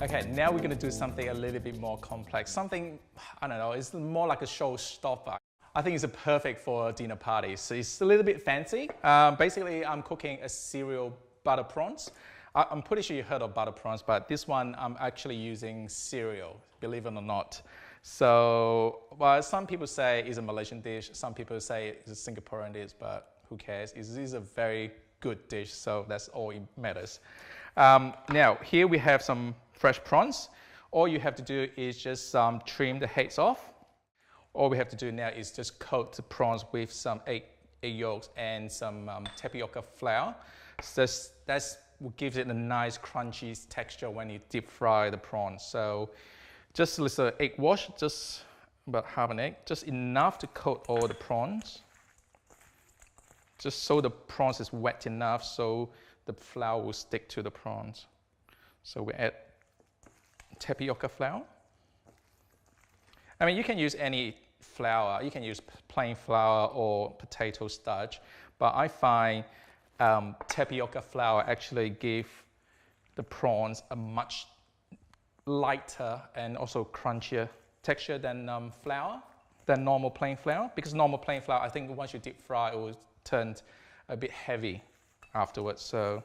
Okay, now we're gonna do something a little bit more complex. Something, I don't know, it's more like a showstopper. I think it's perfect for a dinner party. So it's a little bit fancy. Basically, I'm cooking a cereal butter prawns. I'm pretty sure you heard of butter prawns, but this one I'm actually using cereal, believe it or not. So, well, some people say it's a Malaysian dish, some people say it's a Singaporean dish, but who cares? It is a very good dish, so that's all it matters. Now, here we have some fresh prawns. All you have to do is just trim the heads off. All we have to do now is just coat the prawns with some egg yolks and some tapioca flour. So that's what gives it a nice crunchy texture when you deep fry the prawns. So just a little egg wash, just about half an egg, just enough to coat all the prawns. Just so the prawns is wet enough so the flour will stick to the prawns. So we add tapioca flour. I mean, you can use any flour. You can use plain flour or potato starch, but I find tapioca flour actually give the prawns a much lighter and also crunchier texture than normal plain flour. Because normal plain flour, I think once you deep fry, it will turn a bit heavy afterwards. So,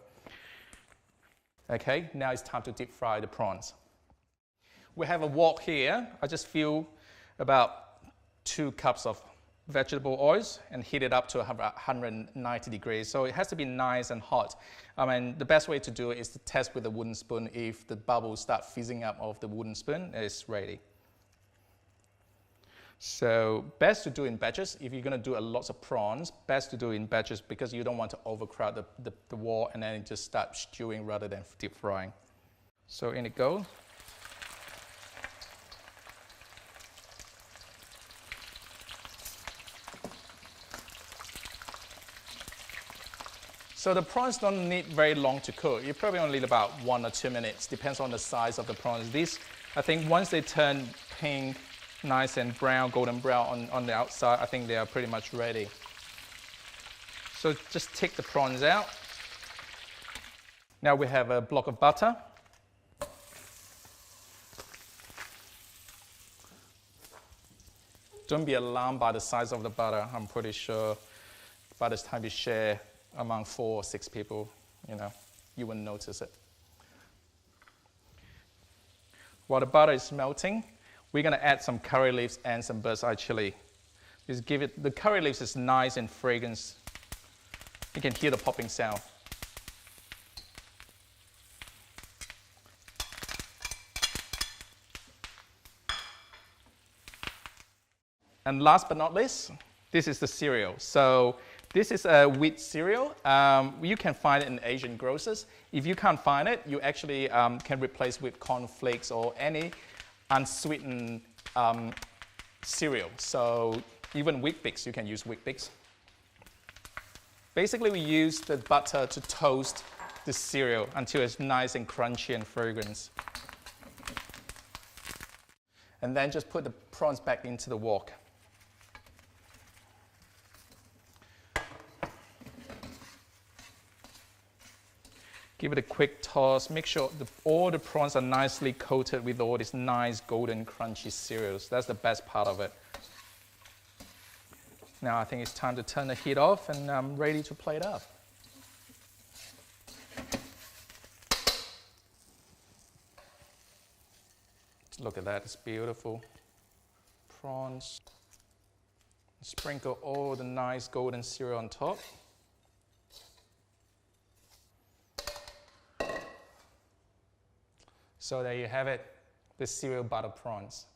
okay, now it's time to deep fry the prawns. We have a wok here. I just fill about 2 cups of vegetable oils and heat it up to 190 degrees. So it has to be nice and hot. I mean, the best way to do it is to test with a wooden spoon. If the bubbles start fizzing up off the wooden spoon, it's ready. So best to do in batches. If you're going to do a lot of prawns, best to do in batches because you don't want to overcrowd the wok and then just start stewing rather than deep frying. So in it goes. So the prawns don't need very long to cook. You probably only need about 1 or 2 minutes, depends on the size of the prawns. These, I think once they turn pink, nice and brown, golden brown on the outside, I think they are pretty much ready. So just take the prawns out. Now we have a block of butter. Don't be alarmed by the size of the butter. I'm pretty sure by the time you share among 4 or 6 people, you wouldn't notice it. While the butter is melting, we're going to add some curry leaves and some bird's eye chili. Just give it, the curry leaves is nice and fragrant. You can hear the popping sound. And last but not least, this is the cereal. So this is a wheat cereal. You can find it in Asian grocers. If you can't find it, you actually can replace with corn flakes or any unsweetened cereal. So even Wheat Bix, you can use Wheat Bix. Basically, we use the butter to toast the cereal until it's nice and crunchy and fragrant. And then just put the prawns back into the wok. Give it a quick toss. Make sure all the prawns are nicely coated with all these nice golden crunchy cereals. That's the best part of it. Now I think it's time to turn the heat off and I'm ready to plate up. Look at that, it's beautiful. Prawns. Sprinkle all the nice golden cereal on top. So there you have it, the cereal butter prawns.